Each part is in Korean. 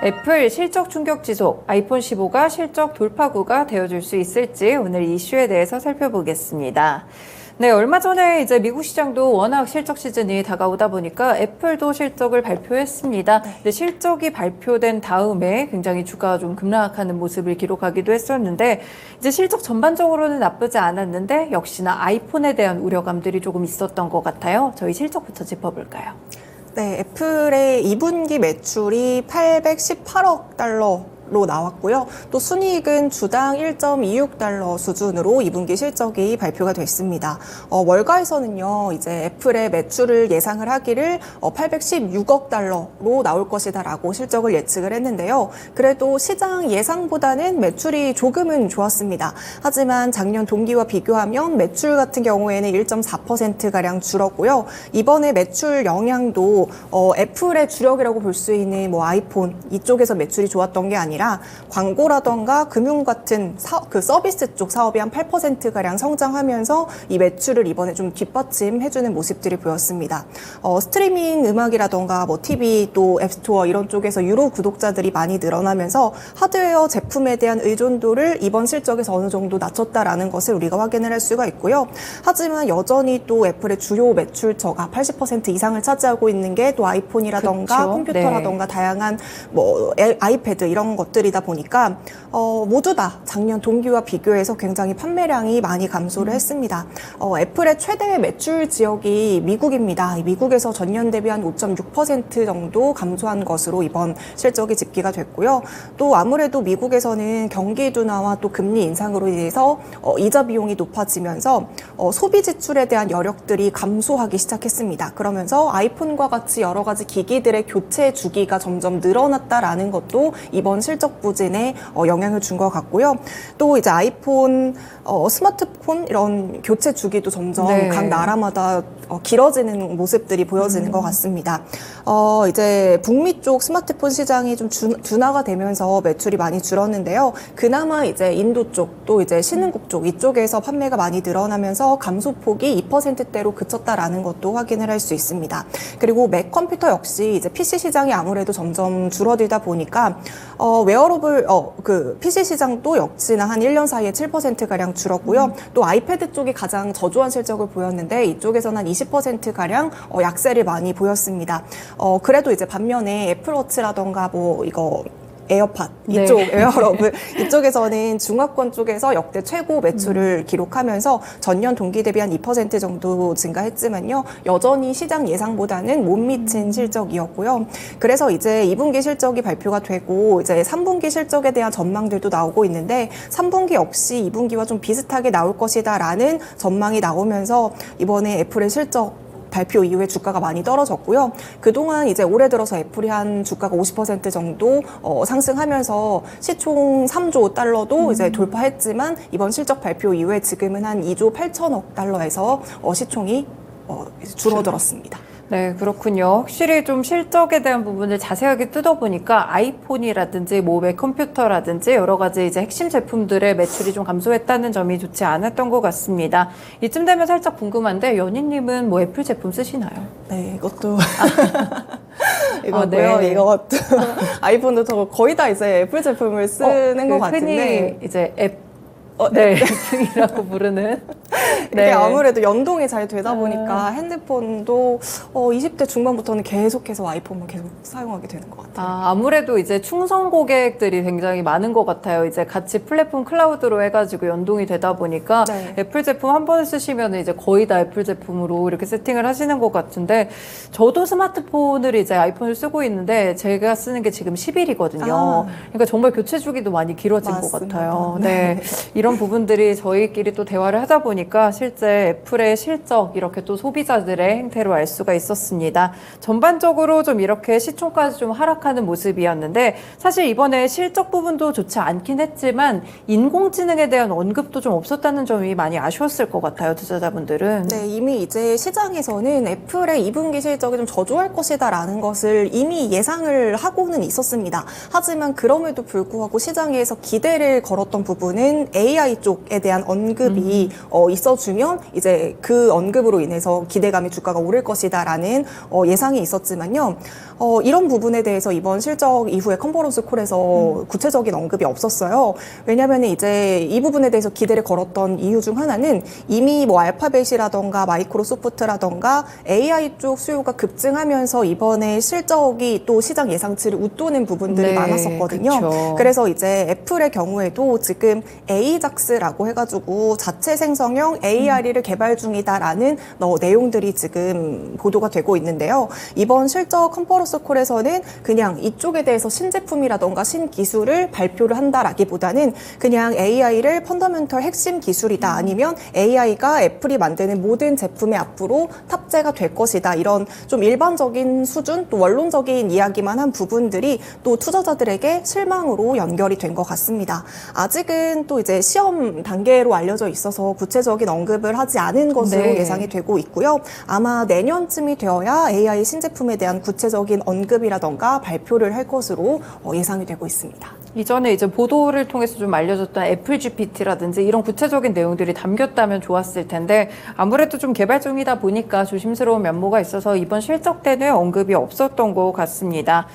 애플 실적 충격 지속, 아이폰 15가 실적 돌파구가 되어줄 수 있을지 오늘 이슈에 대해서 살펴보겠습니다. 네, 얼마 전에 이제 미국 시장도 워낙 실적 시즌이 다가오다 보니까 애플도 실적을 발표했습니다. 근데 실적이 발표된 다음에 굉장히 주가가 좀 급락하는 모습을 기록하기도 했었는데 이제 실적 전반적으로는 나쁘지 않았는데 역시나 아이폰에 대한 우려감들이 조금 있었던 것 같아요. 저희 실적부터 짚어볼까요? 네, 애플의 2분기 매출이 818억 달러로 나왔고요. 또 순이익은 주당 1.26달러 수준으로 2분기 실적이 발표가 됐습니다. 월가에서는요, 이제 애플의 매출을 예상을 하기를 816억 달러로 나올 것이다라고 실적을 예측을 했는데요. 그래도 시장 예상보다는 매출이 조금은 좋았습니다. 하지만 작년 동기와 비교하면 매출 같은 경우에는 1.4%가량 줄었고요. 이번에 매출 영향도 애플의 주력이라고 볼 수 있는 뭐 아이폰 이쪽에서 매출이 좋았던 게 아니라 광고라던가 금융 같은 그 서비스 쪽 사업이 한 8%가량 성장하면서 이 매출을 이번에 좀 뒷받침해주는 모습들이 보였습니다. 스트리밍 음악이라던가 뭐 TV 또 앱스토어 이런 쪽에서 유료 구독자들이 많이 늘어나면서 하드웨어 제품에 대한 의존도를 이번 실적에서 어느 정도 낮췄다라는 것을 우리가 확인을 할 수가 있고요. 하지만 여전히 또 애플의 주요 매출처가 80% 이상을 차지하고 있는 게 또 아이폰이라던가 그렇죠. 컴퓨터라던가 다양한 뭐 아이패드 이런 것들이다 보니까 모두 다 작년 동기와 비교해서 굉장히 판매량이 많이 감소를 했습니다. 애플의 최대 매출 지역이 미국입니다. 미국에서 전년 대비 한 5.6% 정도 감소한 것으로 이번 실적이 집계가 됐고요. 또 아무래도 미국에서는 경기 둔화와 또 금리 인상으로 인해서 이자 비용이 높아지면서 소비 지출에 대한 여력들이 감소하기 시작했습니다. 그러면서 아이폰과 같이 여러 가지 기기들의 교체 주기가 점점 늘어났다라는 것도 이번 실적 부진에 영향을 준 것 같고요. 또 이제 아이폰, 스마트폰 이런 교체 주기도 점점 각 나라마다 길어지는 모습들이 보여지는 것 같습니다. 이제 북미 쪽 스마트폰 시장이 좀 둔화가 되면서 매출이 많이 줄었는데요. 그나마 이제 인도 쪽 또 이제 신흥국 쪽 이쪽에서 판매가 많이 늘어나면서 감소폭이 2%대로 그쳤다라는 것도 확인을 할 수 있습니다. 그리고 맥 컴퓨터 역시 이제 PC 시장이 아무래도 점점 줄어들다 보니까 웨어러블 그 PC 시장도 역시나 한 1년 사이에 7%가량 줄었고요. 또 아이패드 쪽이 가장 저조한 실적을 보였는데 이쪽에서는 한 20%가량 약세를 많이 보였습니다. 그래도 이제 반면에 애플워치라던가 뭐 이거 에어팟 이쪽 웨어러블 이쪽에서는 중화권 쪽에서 역대 최고 매출을 기록하면서 전년 동기 대비 한 2% 정도 증가했지만요. 여전히 시장 예상보다는 못 미친 실적이었고요. 그래서 이제 2분기 실적이 발표가 되고 이제 3분기 실적에 대한 전망들도 나오고 있는데 3분기 역시 2분기와 좀 비슷하게 나올 것이다라는 전망이 나오면서 이번에 애플의 실적 발표 이후에 주가가 많이 떨어졌고요. 그동안 이제 올해 들어서 애플이 한 주가가 50% 정도 상승하면서 시총 3조 달러도 이제 돌파했지만 이번 실적 발표 이후에 지금은 한 2조 8천억 달러에서 시총이 줄어들었습니다. 네, 그렇군요. 확실히 좀 실적에 대한 부분을 자세하게 뜯어보니까 아이폰이라든지 모바일 컴퓨터라든지 여러 가지 이제 핵심 제품들의 매출이 좀 감소했다는 점이 좋지 않았던 것 같습니다. 이쯤 되면 살짝 궁금한데 연희님은 뭐 애플 제품 쓰시나요? 네, 이것도 이거고요. 이것도 아이폰도 저 거의 다 이제 애플 제품을 쓰는 것 같은데 흔히 이제 앱이라고 부르는. 이게 아무래도 연동이 잘 되다 보니까 핸드폰도 20대 중반부터는 계속해서 아이폰만 계속 사용하게 되는 것 같아요. 아무래도 이제 충성 고객들이 굉장히 많은 것 같아요. 이제 같이 플랫폼 클라우드로 해가지고 연동이 되다 보니까 애플 제품 한 번을 쓰시면 이제 거의 다 애플 제품으로 이렇게 세팅을 하시는 것 같은데 저도 스마트폰을 이제 아이폰을 쓰고 있는데 제가 쓰는 게 지금 10일이거든요. 그러니까 정말 교체 주기도 많이 길어진 것 같아요. 네. 이런 부분들이 저희끼리 또 대화를 하다 보니까 실제 애플의 실적 이렇게 또 소비자들의 행태로 알 수가 있었습니다. 전반적으로 좀 이렇게 시총까지 좀 하락하는 모습이었는데 사실 이번에 실적 부분도 좋지 않긴 했지만 인공지능에 대한 언급도 좀 없었다는 점이 많이 아쉬웠을 것 같아요. 투자자분들은. 네, 이미 이제 시장에서는 애플의 2분기 실적이 좀 저조할 것이다라는 것을 이미 예상을 하고는 있었습니다. 하지만 그럼에도 불구하고 시장에서 기대를 걸었던 부분은 AI 쪽에 대한 언급이 있어주면 이제 그 언급으로 인해서 기대감이 주가가 오를 것이다라는 예상이 있었지만요. 이런 부분에 대해서 이번 실적 이후에 컨퍼런스 콜에서 구체적인 언급이 없었어요. 왜냐하면 이제 이 부분에 대해서 기대를 걸었던 이유 중 하나는 이미 뭐 알파벳이라던가 마이크로소프트라던가 AI 쪽 수요가 급증하면서 이번에 실적이 또 시장 예상치를 웃도는 부분들이 네, 많았었거든요. 그쵸. 그래서 이제 애플의 경우에도 지금 AJAX라고 해가지고 자체 생성형 ARE를 개발 중이다라는 내용들이 지금 보도가 되고 있는데요. 이번 실적 컨퍼런스 콜에서는 그냥 이쪽에 대해서 신제품이라던가 신기술을 발표를 한다라기보다는 그냥 AI를 펀더멘털 핵심 기술이다, 아니면 AI가 애플이 만드는 모든 제품에 앞으로 탑재가 될 것이다, 이런 좀 일반적인 수준 또 원론적인 이야기만 한 부분들이 또 투자자들에게 실망으로 연결이 된 것 같습니다. 아직은 또 이제 시험 단계로 알려져 있어서 구체적인 언급을 하지 않은 것으로 네. 예상이 되고 있고요. 아마 내년쯤이 되어야 AI 신제품에 대한 구체적인 언급이라던가 발표를 할 것으로 예상이 되고 있습니다. 이전에 이제 보도를 통해서 좀 알려졌던 애플 GPT라든지 이런 구체적인 내용들이 담겼다면 좋았을 텐데 아무래도 좀 개발 중이다 보니까 조심스러운 면모가 있어서 이번 실적 때는 언급이 없었던 것 같습니다.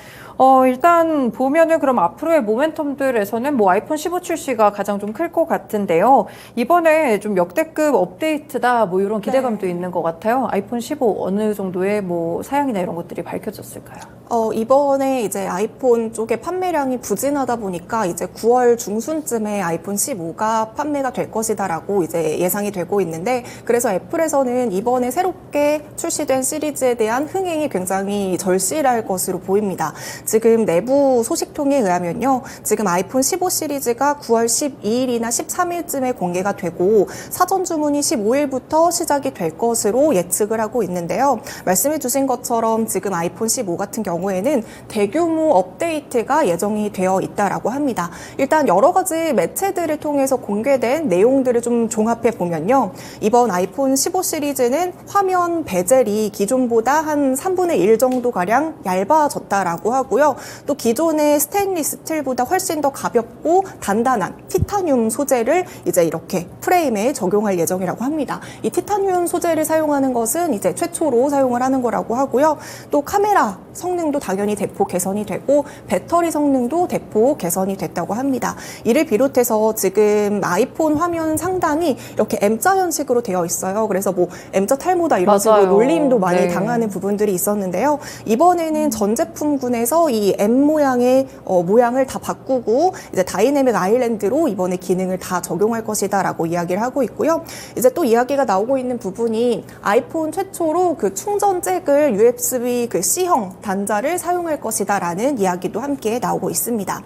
일단 보면은 그럼 앞으로의 모멘텀들에서는 뭐 아이폰 15 출시가 가장 좀 클 것 같은데요. 이번에 좀 역대급 업데이트다 뭐 이런 기대감도 있는 것 같아요. 아이폰 15 어느 정도의 뭐 사양이나 이런 것들이 밝혀졌을까요? 이번에 이제 아이폰 쪽의 판매량이 부진하다 보니까 이제 9월 중순쯤에 아이폰 15가 판매가 될 것이다라고 이제 예상이 되고 있는데, 그래서 애플에서는 이번에 새롭게 출시된 시리즈에 대한 흥행이 굉장히 절실할 것으로 보입니다. 지금 내부 소식통에 의하면요, 지금 아이폰 15 시리즈가 9월 12일이나 13일쯤에 공개가 되고 사전 주문이 15일부터 시작이 될 것으로 예측을 하고 있는데요. 말씀해 주신 것처럼 지금 아이폰 15 같은 경우에는 대규모 업데이트가 예정이 되어 있다라고 합니다. 일단 여러 가지 매체들을 통해서 공개된 내용들을 좀 종합해 보면요, 이번 아이폰 15 시리즈는 화면 베젤이 기존보다 한 3분의 1 정도 가량 얇아졌다라고 하고요. 또 기존의 스테인리스 스틸보다 훨씬 더 가볍고 단단한 티타늄 소재를 이제 이렇게 프레임에 적용할 예정이라고 합니다. 이 티타늄 소재를 사용하는 것은 이제 최초로 사용을 하는 거라고 하고요. 또 카메라 성능도 당연히 대폭 개선이 되고 배터리 성능도 대폭 개선이 됐다고 합니다. 이를 비롯해서 지금 아이폰 화면 상단이 이렇게 M자 형식으로 되어 있어요. 그래서 뭐 M자 탈모다 이런 식으로 맞아요. 놀림도 많이 네. 당하는 부분들이 있었는데요. 이번에는 전 제품군에서 이 M 모양의 모양을 다 바꾸고 이제 다이내믹 아일랜드로 이번에 기능을 다 적용할 것이다라고 이야기를 하고 있고요. 이제 또 이야기가 나오고 있는 부분이 아이폰 최초로 그 충전 잭을 USB 그 C형 단자를 사용할 것이다라는 이야기도 함께 나오고 있습니다.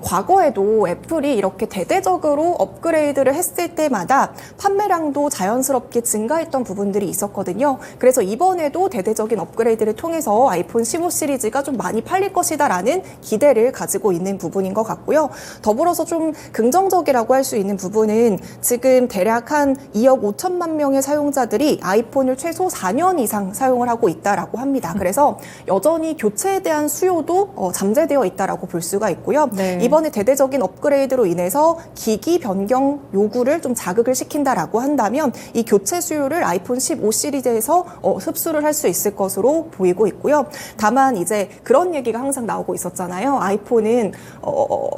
과거에도 애플이 이렇게 대대적으로 업그레이드를 했을 때마다 판매량도 자연스럽게 증가했던 부분들이 있었거든요. 그래서 이번에도 대대적인 업그레이드를 통해서 아이폰 15 시리즈가 좀 많이 팔릴 것이다라는 기대를 가지고 있는 부분인 것 같고요. 더불어서 좀 긍정적이라고 할 수 있는 부분은 지금 대략 한 2억 5천만 명의 사용자들이 아이폰을 최소 4년 이상 사용을 하고 있다라고 합니다. 그래서 여전히 교체에 대한 수요도 잠재되어 있다라고 볼 수가 있고요. 네. 이번에 대대적인 업그레이드로 인해서 기기 변경 요구를 좀 자극을 시킨다라고 한다면 이 교체 수요를 아이폰 15 시리즈에서 흡수를 할 수 있을 것으로 보이고 있고요. 다만 이제 그런 얘기가 항상 나오고 있었잖아요. 아이폰은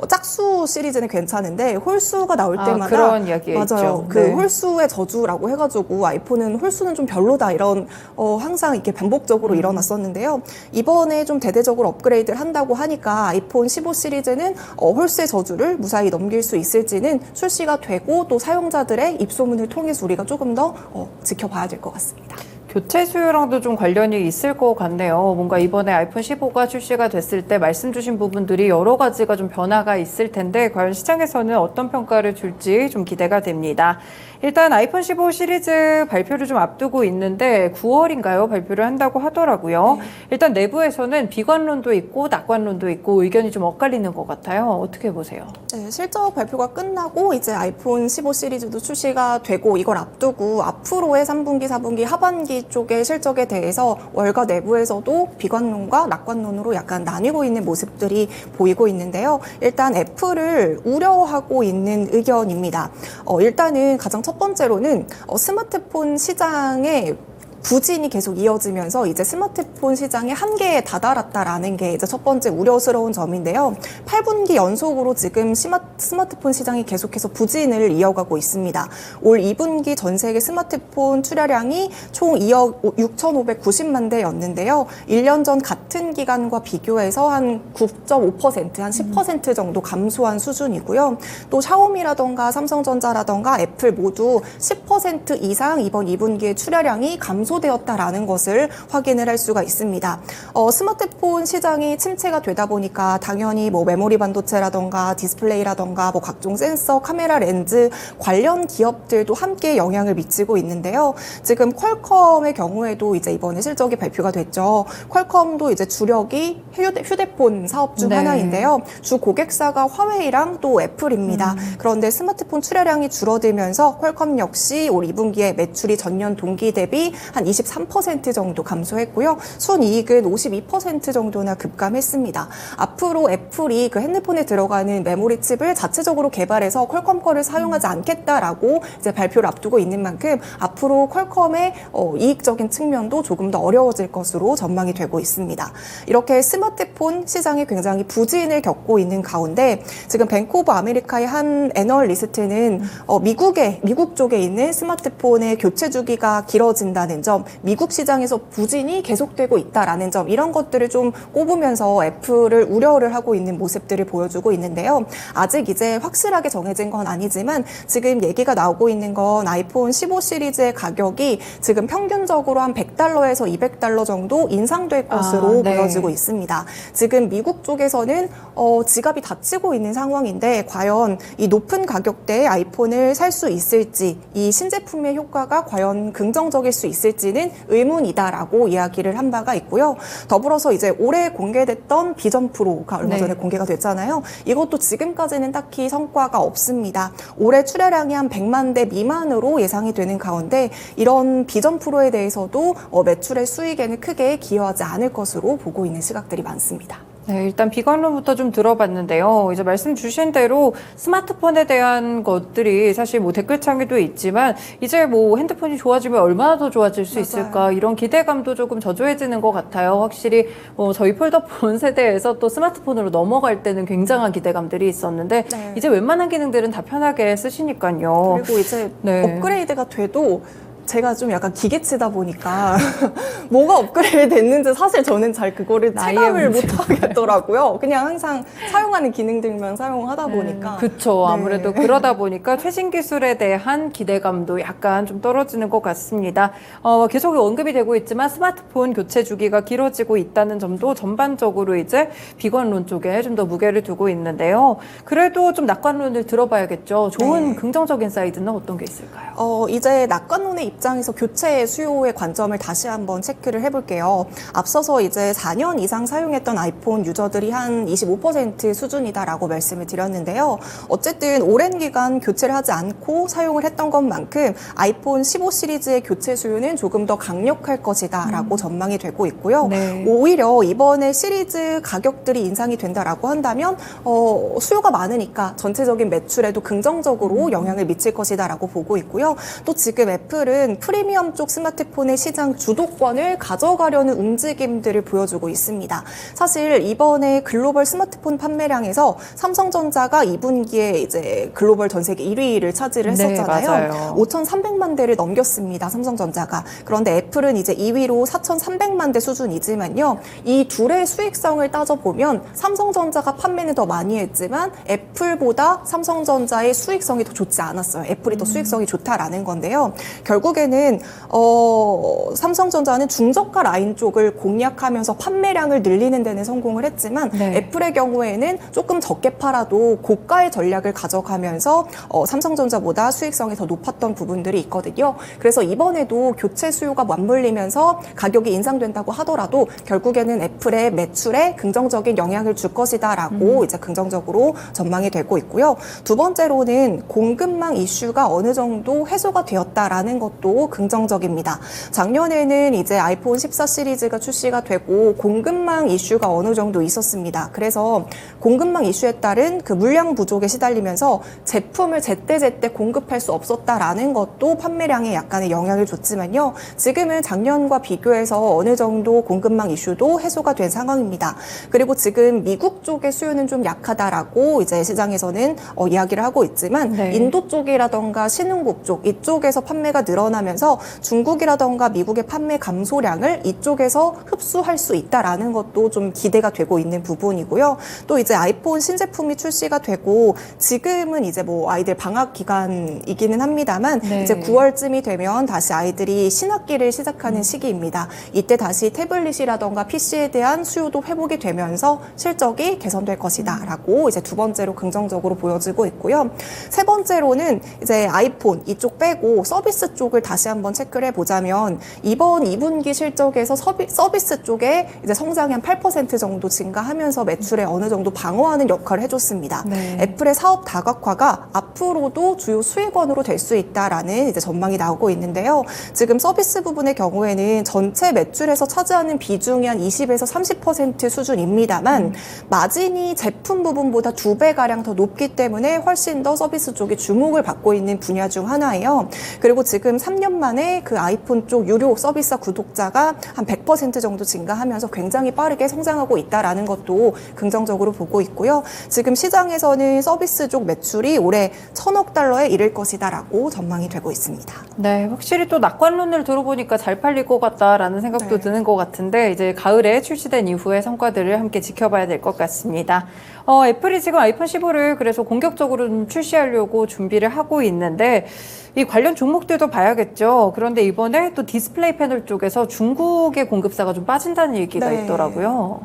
짝수 시리즈는 괜찮은데 홀수가 나올 때마다 그런 이야기 맞아요. 있죠. 그 네. 홀수의 저주라고 해가지고 아이폰은 홀수는 좀 별로다 이런 항상 이렇게 반복적으로 일어났었는데요. 이번에 좀 대대적으로 업그레이드를 한다고 하니까 아이폰 15 시리즈는 홀수의 저주를 무사히 넘길 수 있을지는 출시가 되고 또 사용자들의 입소문을 통해서 우리가 조금 더 지켜봐야 될 것 같습니다. 교체 수요랑도 좀 관련이 있을 것 같네요. 뭔가 이번에 아이폰 15가 출시가 됐을 때 말씀 주신 부분들이 여러 가지가 좀 변화가 있을 텐데 과연 시장에서는 어떤 평가를 줄지 좀 기대가 됩니다. 일단 아이폰 15 시리즈 발표를 좀 앞두고 있는데 9월인가요? 발표를 한다고 하더라고요. 일단 내부에서는 비관론도 있고 낙관론도 있고 의견이 좀 엇갈리는 것 같아요. 어떻게 보세요? 네, 실적 발표가 끝나고 이제 아이폰 15 시리즈도 출시가 되고 이걸 앞두고 앞으로의 3분기, 4분기, 하반기 쪽의 실적에 대해서 월가 내부에서도 비관론과 낙관론으로 약간 나뉘고 있는 모습들이 보이고 있는데요. 일단 애플을 우려하고 있는 의견입니다. 일단은 가장 첫 번째로는 스마트폰 시장에 부진이 계속 이어지면서 이제 스마트폰 시장의 한계에 다다랐다라는 게 이제 첫 번째 우려스러운 점인데요. 8분기 연속으로 지금 스마트폰 시장이 계속해서 부진을 이어가고 있습니다. 올 2분기 전 세계 스마트폰 출하량이 총 2억 6,590만 대였는데요. 1년 전 같은 기간과 비교해서 한 9.5%, 한 10% 정도 감소한 수준이고요. 또 샤오미라던가 삼성전자라던가 애플 모두 10% 이상 이번 2분기에 출하량이 감소되었다라는 것을 확인을 할 수가 있습니다. 스마트폰 시장이 침체가 되다 보니까 당연히 뭐 메모리 반도체라던가 디스플레이라던가 뭐 각종 센서, 카메라 렌즈 관련 기업들도 함께 영향을 미치고 있는데요. 지금 퀄컴의 경우에도 이제 이번에 실적이 발표가 됐죠. 퀄컴도 이제 주력이 휴대폰 사업 중 하나인데요. 주 고객사가 화웨이랑 또 애플입니다. 그런데 스마트폰 출하량이 줄어들면서 퀄컴 역시 올 2분기에 매출이 전년 동기 대비 한 23% 정도 감소했고요. 순이익은 52% 정도나 급감했습니다. 앞으로 애플이 그 핸드폰에 들어가는 메모리 칩을 자체적으로 개발해서 퀄컴 거를 사용하지 않겠다라고 이제 발표를 앞두고 있는 만큼 앞으로 퀄컴의 이익적인 측면도 조금 더 어려워질 것으로 전망이 되고 있습니다. 이렇게 스마트폰 시장이 굉장히 부진을 겪고 있는 가운데 지금 뱅크 오브 아메리카의 한 애널리스트는 미국 쪽에 있는 스마트폰의 교체 주기가 길어진다는 점, 미국 시장에서 부진이 계속되고 있다라는 점, 이런 것들을 좀 꼽으면서 애플을 우려를 하고 있는 모습들을 보여주고 있는데요. 아직 이제 확실하게 정해진 건 아니지만 지금 얘기가 나오고 있는 건 아이폰 15 시리즈의 가격이 지금 평균적으로 한 $100에서 $200 정도 인상될 것으로 보여지고 있습니다. 지금 미국 쪽에서는 지갑이 닫히고 있는 상황인데 과연 이 높은 가격대의 아이폰을 살 수 있을지, 이 신제품의 효과가 과연 긍정적일 수 있을지는 의문이다라고 이야기를 한 바가 있고요. 더불어서 이제 올해 공개됐던 비전 프로가 얼마 전에 공개가 됐잖아요. 이것도 지금까지는 딱히 성과가 없습니다. 올해 출하량이 한 100만 대 미만으로 예상이 되는 가운데 이런 비전 프로에 대해서도 매출의 수익에는 크게 기여하지 않을 것으로 보고 있는 시각들이 많습니다. 네, 일단 비관론부터 좀 들어봤는데요. 이제 말씀 주신 대로 스마트폰에 대한 것들이 사실 뭐 댓글창에도 있지만 이제 뭐 핸드폰이 좋아지면 얼마나 더 좋아질 수 있을까, 이런 기대감도 조금 저조해지는 것 같아요. 확실히 저희 폴더폰 세대에서 또 스마트폰으로 넘어갈 때는 굉장한 기대감들이 있었는데 이제 웬만한 기능들은 다 편하게 쓰시니까요. 그리고 이제 업그레이드가 돼도 제가 좀 약간 기계치다 보니까 뭐가 업그레이드 됐는지 사실 저는 잘 그거를 체감을 못 하겠더라고요. 그냥 항상 사용하는 기능들만 사용하다 보니까. 그렇죠. 아무래도 그러다 보니까 최신 기술에 대한 기대감도 약간 좀 떨어지는 것 같습니다. 계속 언급이 되고 있지만 스마트폰 교체 주기가 길어지고 있다는 점도 전반적으로 이제 비관론 쪽에 좀 더 무게를 두고 있는데요. 그래도 좀 낙관론을 들어봐야겠죠. 좋은 긍정적인 사이드는 어떤 게 있을까요? 이제 낙관론의 입장에서 교체 수요의 관점을 다시 한번 체크를 해볼게요. 앞서서 이제 4년 이상 사용했던 아이폰 유저들이 한 25% 수준이다라고 말씀을 드렸는데요. 어쨌든 오랜 기간 교체를 하지 않고 사용을 했던 것만큼 아이폰 15 시리즈의 교체 수요는 조금 더 강력할 것이다라고 전망이 되고 있고요. 오히려 이번에 시리즈 가격들이 인상이 된다라고 한다면 수요가 많으니까 전체적인 매출에도 긍정적으로 영향을 미칠 것이다라고 보고 있고요. 또 지금 애플은 프리미엄 쪽 스마트폰의 시장 주도권을 가져가려는 움직임들을 보여주고 있습니다. 사실 이번에 글로벌 스마트폰 판매량에서 삼성전자가 2분기에 이제 글로벌 전 세계 1위를 차지를 했었잖아요. 5,300만 대를 넘겼습니다. 삼성전자가. 그런데 애플은 이제 2위로 4,300만 대 수준이지만요. 이 둘의 수익성을 따져보면 삼성전자가 판매는 더 많이 했지만 애플보다 삼성전자의 수익성이 더 좋지 않았어요. 애플이 더 수익성이 좋다라는 건데요. 결국에는 삼성전자는 중저가 라인 쪽을 공략하면서 판매량을 늘리는 데는 성공을 했지만 애플의 경우에는 조금 적게 팔아도 고가의 전략을 가져가면서 삼성전자보다 수익성이 더 높았던 부분들이 있거든요. 그래서 이번에도 교체 수요가 맞물리면서 가격이 인상된다고 하더라도 결국에는 애플의 매출에 긍정적인 영향을 줄 것이다라고 이제 긍정적으로 전망이 되고 있고요. 두 번째로는 공급망 이슈가 어느 정도 해소가 되었다라는 것도 것도 긍정적입니다. 작년에는 이제 아이폰 14 시리즈가 출시가 되고 공급망 이슈가 어느 정도 있었습니다. 그래서 공급망 이슈에 따른 그 물량 부족에 시달리면서 제품을 제때제때 공급할 수 없었다라는 것도 판매량에 약간의 영향을 줬지만요. 지금은 작년과 비교해서 어느 정도 공급망 이슈도 해소가 된 상황입니다. 그리고 지금 미국 쪽의 수요는 좀 약하다라고 이제 시장에서는 이야기를 하고 있지만 네. 인도 쪽이라던가 신흥국 쪽 이쪽에서 판매가 늘어나면서 중국이라던가 미국의 판매 감소량을 이쪽에서 흡수할 수 있다라는 것도 좀 기대가 되고 있는 부분이고요. 또 이제 아이폰 신제품이 출시가 되고 지금은 이제 뭐 아이들 방학 기간이기는 합니다만 네. 이제 9월쯤이 되면 다시 아이들이 신학기를 시작하는 시기입니다. 이때 다시 태블릿이라던가 PC에 대한 수요도 회복이 되면서 실적이 개선될 것이다라고 이제 두 번째로 긍정적으로 보여지고 있고요. 세 번째로는 이제 아이폰 이쪽 빼고 서비스 쪽을 다시 한번 체크를 해보자면 이번 2분기 실적에서 서비스 쪽에 이제 성장이 한 8% 정도 증가하면서 매출에 어느 정도 방어하는 역할을 해줬습니다. 네. 애플의 사업 다각화가 앞으로도 주요 수익원으로 될 수 있다라는 이제 전망이 나오고 있는데요. 지금 서비스 부분의 경우에는 전체 매출에서 차지하는 비중이 한 20에서 30% 수준입니다만 마진이 제품 부분보다 2배가량 더 높기 때문에 훨씬 더 서비스 쪽이 주목을 받고 있는 분야 중 하나예요. 그리고 지금 3년 만에 그 아이폰 쪽 유료 서비스 구독자가 한 100% 정도 증가하면서 굉장히 빠르게 성장하고 있다라는 것도 긍정적으로 보고 있고요. 지금 시장에서는 서비스 쪽 매출이 올해 1,000억 달러에 이를 것이다라고 전망이 되고 있습니다. 네, 확실히 또 낙관론을 들어보니까 잘 팔릴 것 같다라는 생각도 네. 드는 것 같은데 이제 가을에 출시된 이후의 성과들을 함께 지켜봐야 될 것 같습니다. 애플이 지금 아이폰 15를 그래서 공격적으로 좀 출시하려고 준비를 하고 있는데 이 관련 종목들도 봐야겠죠. 그런데 이번에 또 디스플레이 패널 쪽에서 중국의 공급사가 좀 빠진다는 얘기가 네. 있더라고요.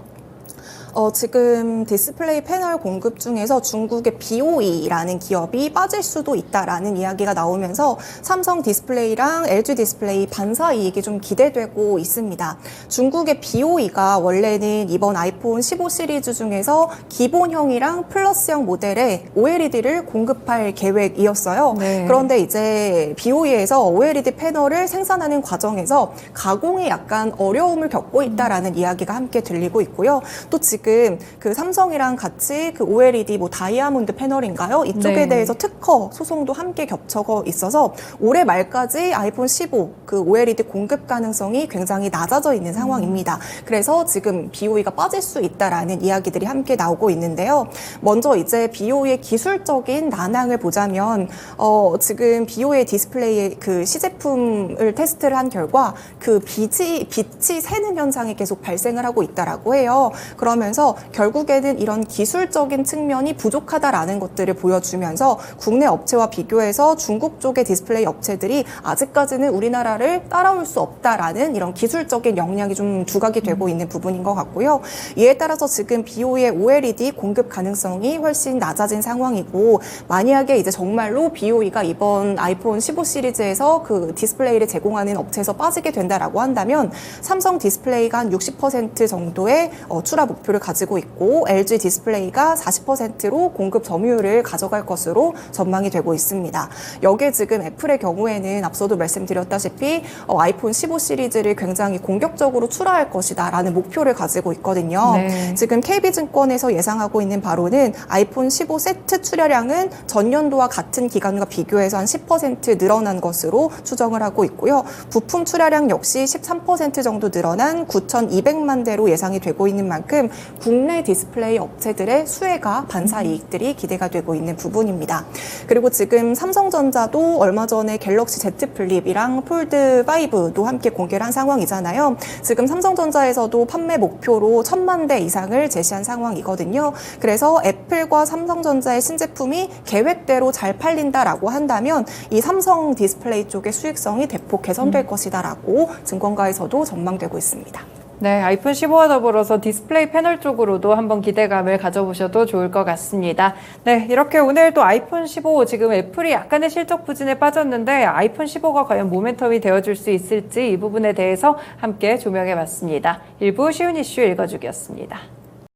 지금 디스플레이 패널 공급 중에서 중국의 BOE라는 기업이 빠질 수도 있다라는 이야기가 나오면서 삼성 디스플레이랑 LG 디스플레이 반사 이익이 좀 기대되고 있습니다. 중국의 BOE가 원래는 이번 아이폰 15 시리즈 중에서 기본형이랑 플러스형 모델에 OLED를 공급할 계획이었어요. 네. 그런데 이제 BOE에서 OLED 패널을 생산하는 과정에서 가공에 약간 어려움을 겪고 있다라는 이야기가 함께 들리고 있고요. 또 지금 그 삼성이랑 같이 그 OLED 뭐 다이아몬드 패널인가요? 이쪽에 네. 대해서 특허 소송도 함께 겹쳐 있어서 올해 말까지 아이폰 15 그 OLED 공급 가능성이 굉장히 낮아져 있는 상황입니다. 그래서 지금 BOE가 빠질 수 있다라는 이야기들이 함께 나오고 있는데요. 먼저 이제 BOE의 기술적인 난항을 보자면 지금 BOE 디스플레이의 그 시제품을 테스트를 한 결과 그 빛이 새는 현상이 계속 발생을 하고 있다라고 해요. 그러면서 결국에는 이런 기술적인 측면이 부족하다라는 것들을 보여주면서 국내 업체와 비교해서 중국 쪽의 디스플레이 업체들이 아직까지는 우리나라를 따라올 수 없다라는 이런 기술적인 역량이 좀 두각이 되고 있는 부분인 것 같고요. 이에 따라서 지금 BOE의 OLED 공급 가능성이 훨씬 낮아진 상황이고 만약에 이제 정말로 BOE가 이번 아이폰 15 시리즈에서 그 디스플레이를 제공하는 업체에서 빠지게 된다라고 한다면 삼성 디스플레이가 한 60% 정도의 출하 목표를 가지고 있고 LG 디스플레이가 40%로 공급 점유율을 가져갈 것으로 전망이 되고 있습니다. 여기에 지금 애플의 경우에는 앞서도 말씀드렸다시피 아이폰 15 시리즈를 굉장히 공격적으로 출하할 것이다라는 목표를 가지고 있거든요. 네. 지금 KB증권에서 예상하고 있는 바로는 아이폰 15 세트 출하량은 전년도와 같은 기간과 비교해서 한 10% 늘어난 것으로 추정을 하고 있고요. 부품 출하량 역시 13% 정도 늘어난 9,200만 대로 예상이 되고 있는 만큼 국내 디스플레이 업체들의 수혜가 반사 이익들이 기대가 되고 있는 부분입니다. 그리고 지금 삼성전자도 얼마 전에 갤럭시 Z 플립이랑 폴드 5도 함께 공개를 한 상황이잖아요. 지금 삼성전자에서도 판매 목표로 1,000만 대 이상을 제시한 상황이거든요. 그래서 애플과 삼성전자의 신제품이 계획대로 잘 팔린다라고 한다면 이 삼성 디스플레이 쪽의 수익성이 대폭 개선될 것이다라고 증권가에서도 전망되고 있습니다. 네, 아이폰 15와 더불어서 디스플레이 패널 쪽으로도 한번 기대감을 가져보셔도 좋을 것 같습니다. 네, 이렇게 오늘 또 아이폰 15 지금 애플이 약간의 실적 부진에 빠졌는데 아이폰 15가 과연 모멘텀이 되어줄 수 있을지 이 부분에 대해서 함께 조명해봤습니다. 일부 쉬운 이슈 읽어주기였습니다.